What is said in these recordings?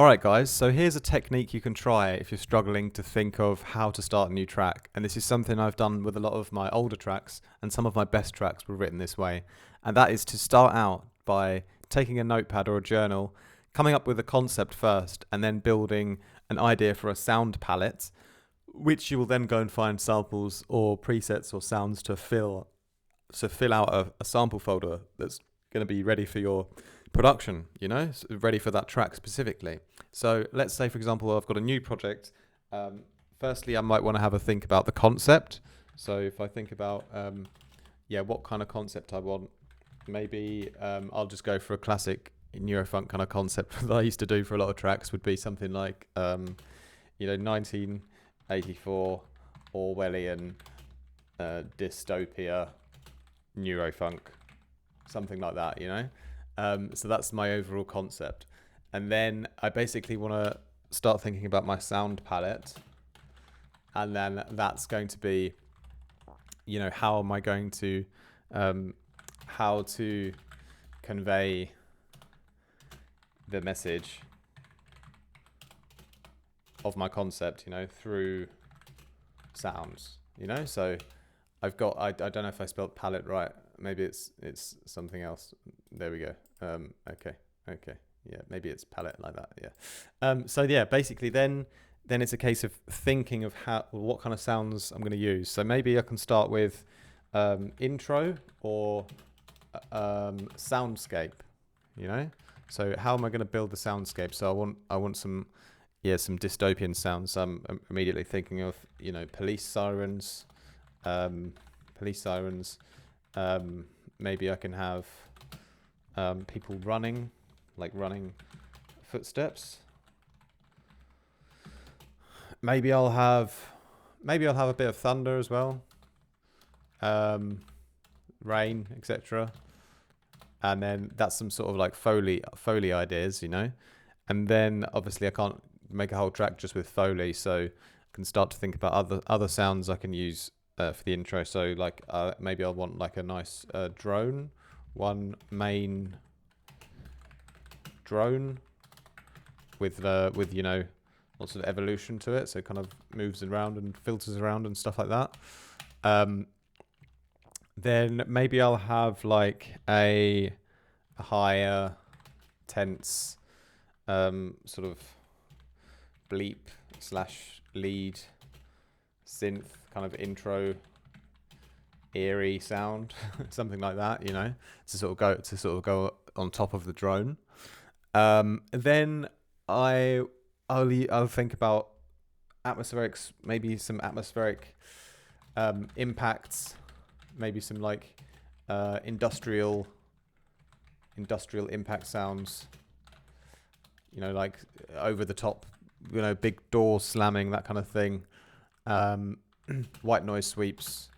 Alright guys, so here's a technique you can try if you're struggling to think of how to start a new track. And this is something I've done with a lot of my older tracks, and some of my best tracks were written this way. And that is to start out by taking a notepad or a journal, coming up with a concept first, and then building an idea for a sound palette, which you will then go and find samples or presets or sounds to fill out a sample folder that's going to be ready for your production, ready for that track specifically. So let's say, for example, I've got a new project. Firstly, I might want to have a think about the concept. So if I think about, what kind of concept I want, maybe I'll just go for a classic neurofunk kind of concept that I used to do for a lot of tracks. Would be something like, 1984 Orwellian dystopia neurofunk, something like that, So that's my overall concept. And then I basically want to start thinking about my sound palette. And then that's going to be, how am I going to, how to convey the message of my concept, through sounds, So I've got, I don't know if I spelled palette right. Maybe it's something else. There we go. Okay. Yeah, maybe it's palette like that. Yeah. So yeah, basically then it's a case of thinking of what kind of sounds I'm going to use. So maybe I can start with intro or soundscape. So how am I going to build the soundscape? So I want some dystopian sounds. I'm immediately thinking of police sirens. Maybe I can have people running footsteps. Maybe I'll have a bit of thunder as well, rain, etc. And then that's some sort of like foley ideas, And then obviously I can't make a whole track just with foley, so I can start to think about other sounds I can use for the intro. So like maybe I'll want like a nice drone, one main drone with lots of evolution to it, so it kind of moves around and filters around and stuff like that. Then maybe I'll have like a higher tense sort of bleep / lead synth kind of intro eerie sound, something like that, to sort of go on top of the drone. Then I'll think about atmospherics, maybe some atmospheric impacts, maybe some like industrial impact sounds, like over the top, big doors slamming, that kind of thing. White noise sweeps,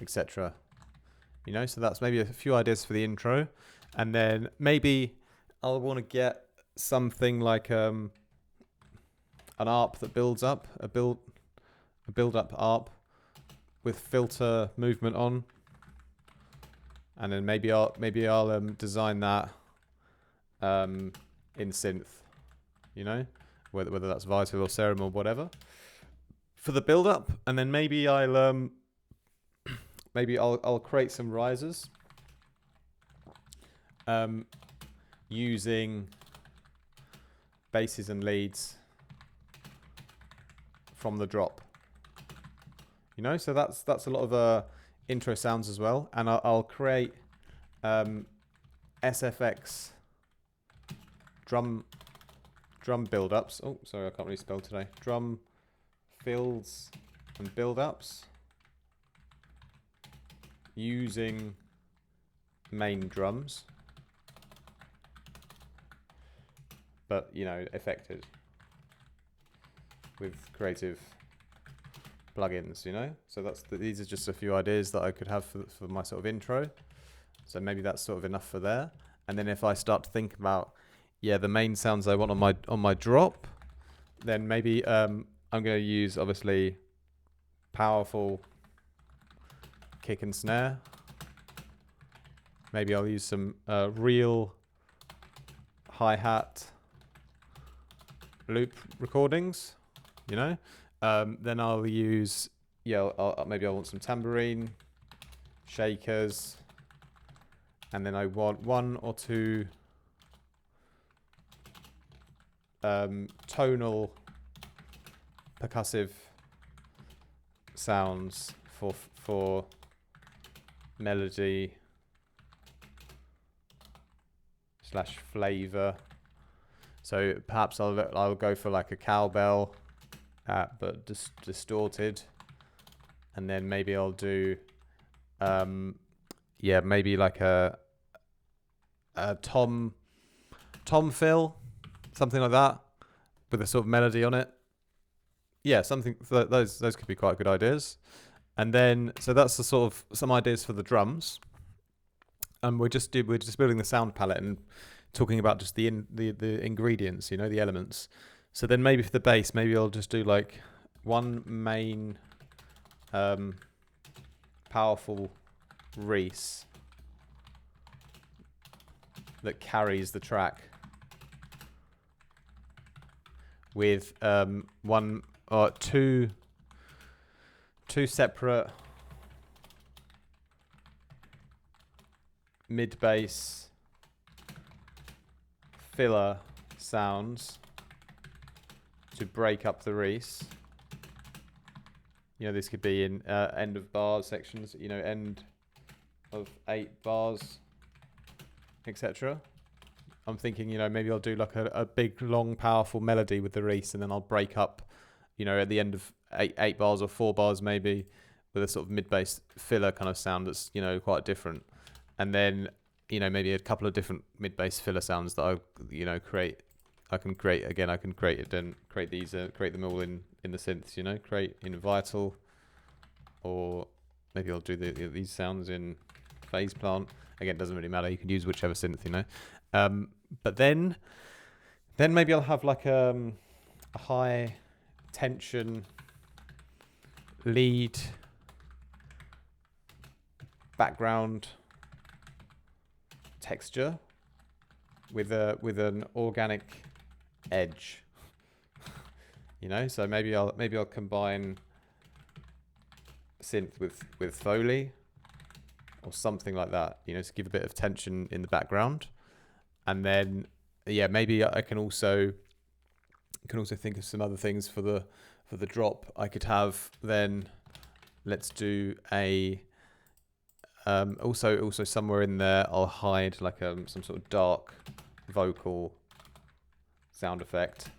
etc. So that's maybe a few ideas for the intro. And then maybe I'll want to get something like an arp that builds up, a build up arp with filter movement on. And then maybe I'll design that in synth, whether that's Vital or Serum or whatever, for the build up. And then maybe I'll create some risers using basses and leads from the drop. So that's a lot of intro sounds as well. And I'll create SFX drum build-ups. Oh, sorry, I can't really spell today. Drum fills and build-ups using main drums, but affected with creative plugins, So these are just a few ideas that I could have for my sort of intro. So maybe that's sort of enough for there. And then if I start to think about the main sounds I want on my drop, then maybe I'm going to use obviously powerful kick and snare. Maybe I'll use some real hi-hat loop recordings, you know. Then I'll use, maybe I want some tambourine, shakers, and then I want 1 or 2 tonal percussive sounds for melody / flavor. So perhaps I'll go for like a cowbell, but distorted, and then maybe I'll do maybe like a tom fill, something like that, with a sort of melody on it. Yeah, something those could be quite good ideas. And then so that's the sort of some ideas for the drums. And we're just building the sound palette and talking about just the ingredients, you know, the elements. So then maybe for the bass, maybe I'll just do like one main powerful Reese that carries the track with one or two separate mid bass filler sounds to break up the Reese. You know, this could be in end of bars sections, you know, end of 8 bars, etc. I'm thinking, you know, maybe I'll do like a big, long, powerful melody with the Reese, and then I'll break up, you know, at the end of 8 bars or 4 bars maybe, with a sort of mid-bass filler kind of sound that's, you know, quite different. And then, you know, maybe a couple of different mid-bass filler sounds that I, you know, create them all in the synths, you know, create in Vital, or maybe I'll do these sounds in Phase Plant. Again, it doesn't really matter. You can use whichever synth, you know. But then maybe I'll have like a high tension lead background texture with an organic edge, you know. So maybe I'll combine synth with foley or something like that, you know, to give a bit of tension in the background. And then maybe I can also think of some other things for the drop. I could have then, let's do a also somewhere in there I'll hide like some sort of dark vocal sound effect,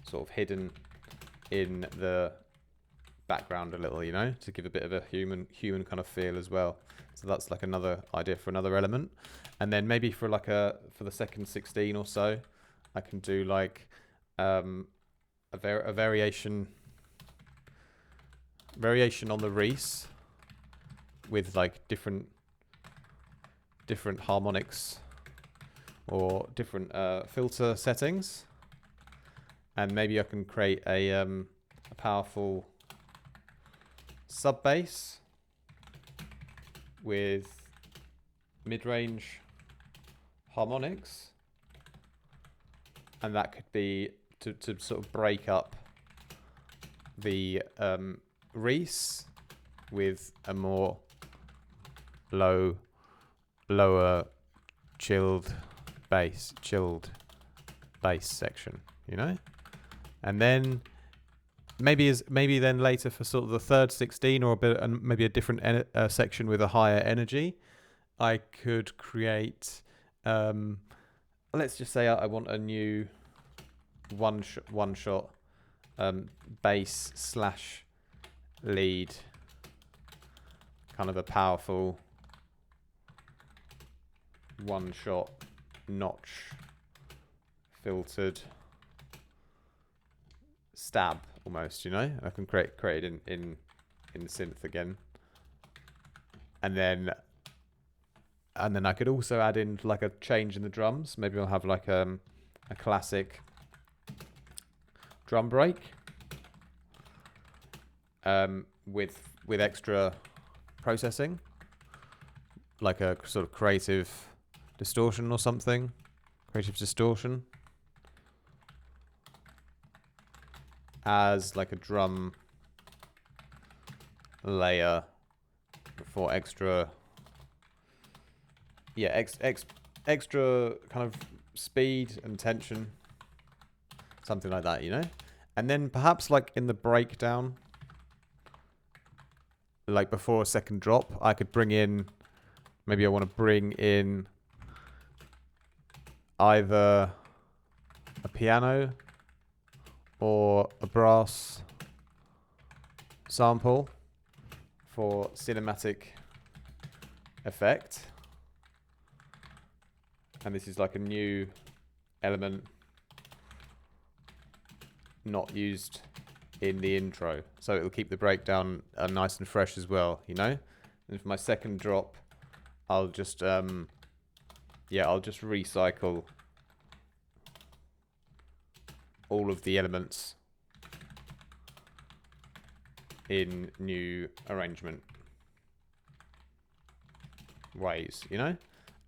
sort of hidden in the background a little, you know, to give a bit of a human kind of feel as well. So that's like another idea for another element. And then maybe for the second 16 or so, I can do like a variation on the Reese with like different harmonics or different filter settings. And maybe I can create a powerful sub bass with mid-range harmonics, and that could be to sort of break up the Reese with a more lower chilled bass section, you know. And then maybe then later for sort of the third 16 or a bit, and maybe a different section with a higher energy, I could create let's just say I want a new one shot bass / lead, kind of a powerful one shot notch filtered stab almost, you know. I can create it in synth again, and then I could also add in like a change in the drums. Maybe I'll have like a classic drum break with extra processing, like a sort of creative distortion or something, Creative Distortion as like a drum layer for extra, yeah, extra kind of speed and tension, something like that, you know? And then perhaps like in the breakdown, like before a second drop, I could bring in, maybe I want to bring in either a piano or a brass sample for cinematic effect. And this is like a new element not used in the intro, so it'll keep the breakdown nice and fresh as well, you know. And for my second drop, I'll just I'll just recycle all of the elements in new arrangement ways, you know.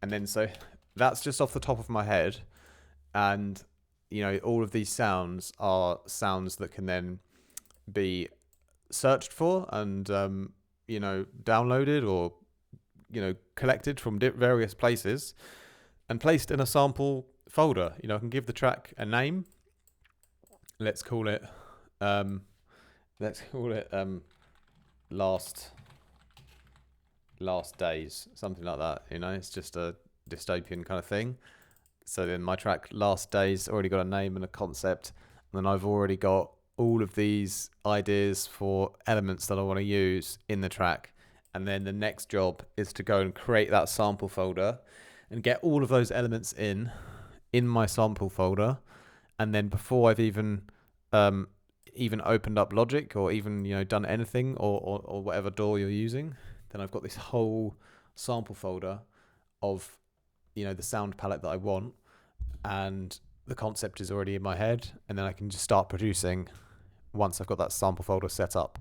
And then so that's just off the top of my head, and you know, all of these sounds are sounds that can then be searched for and you know, downloaded or, you know, collected from various places and placed in a sample folder. You know, I can give the track a name. Let's call it last days, something like that. You know, it's just a dystopian kind of thing. So then my track Last Days already got a name and a concept, and then I've already got all of these ideas for elements that I want to use in the track. And then the next job is to go and create that sample folder and get all of those elements in my sample folder. And then before I've even opened up Logic or even, you know, done anything or whatever DAW you're using, then I've got this whole sample folder of, you know, the sound palette that I want, and the concept is already in my head, and then I can just start producing once I've got that sample folder set up.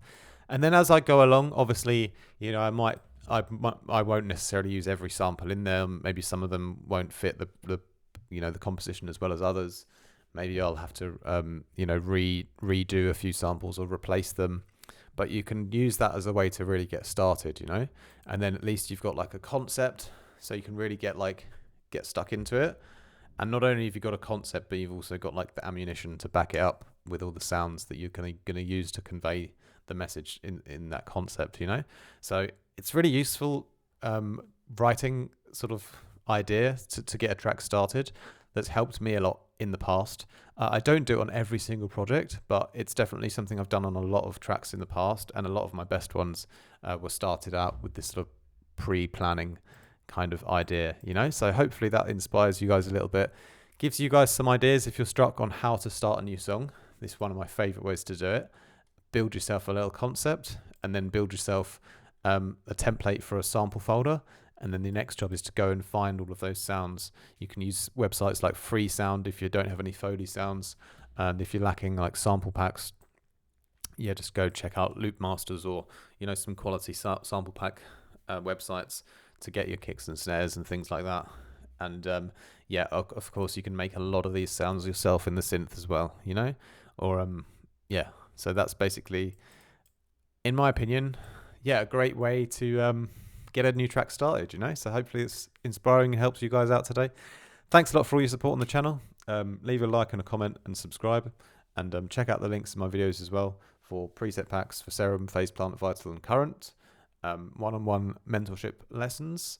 And then as I go along, obviously, you know, I won't necessarily use every sample in there. Maybe some of them won't fit the you know, the composition as well as others. Maybe I'll have to you know, redo a few samples or replace them. But you can use that as a way to really get started, you know, and then at least you've got like a concept, so you can really get stuck into it. And not only have you got a concept, but you've also got like the ammunition to back it up with all the sounds that you're going to use to convey the message in that concept, you know. So it's really useful writing sort of idea to get a track started. That's helped me a lot in the past. I don't do it on every single project, but it's definitely something I've done on a lot of tracks in the past, and a lot of my best ones were started out with this sort of pre-planning kind of idea, you know. So hopefully that inspires you guys a little bit, gives you guys some ideas if you're stuck on how to start a new song. This is one of my favorite ways to do it. Build yourself a little concept, and then build yourself a template for a sample folder. And then the next job is to go and find all of those sounds. You can use websites like Free Sound if you don't have any Foley sounds. And if you're lacking like sample packs, yeah, just go check out Loop Masters or, you know, some quality sample pack websites to get your kicks and snares and things like that. And yeah, of course you can make a lot of these sounds yourself in the synth as well, you know, or yeah. So that's basically, in my opinion, yeah, a great way to get a new track started, you know. So hopefully it's inspiring and helps you guys out today. Thanks a lot for all your support on the channel. Leave a like and a comment and subscribe, and check out the links in my videos as well for preset packs for Serum, Phase Plant, Vital and Current, one-on-one mentorship lessons,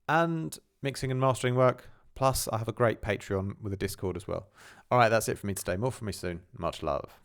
and mixing and mastering work. Plus I have a great Patreon with a Discord as well. All right, that's it for me today. More from me soon. Much love.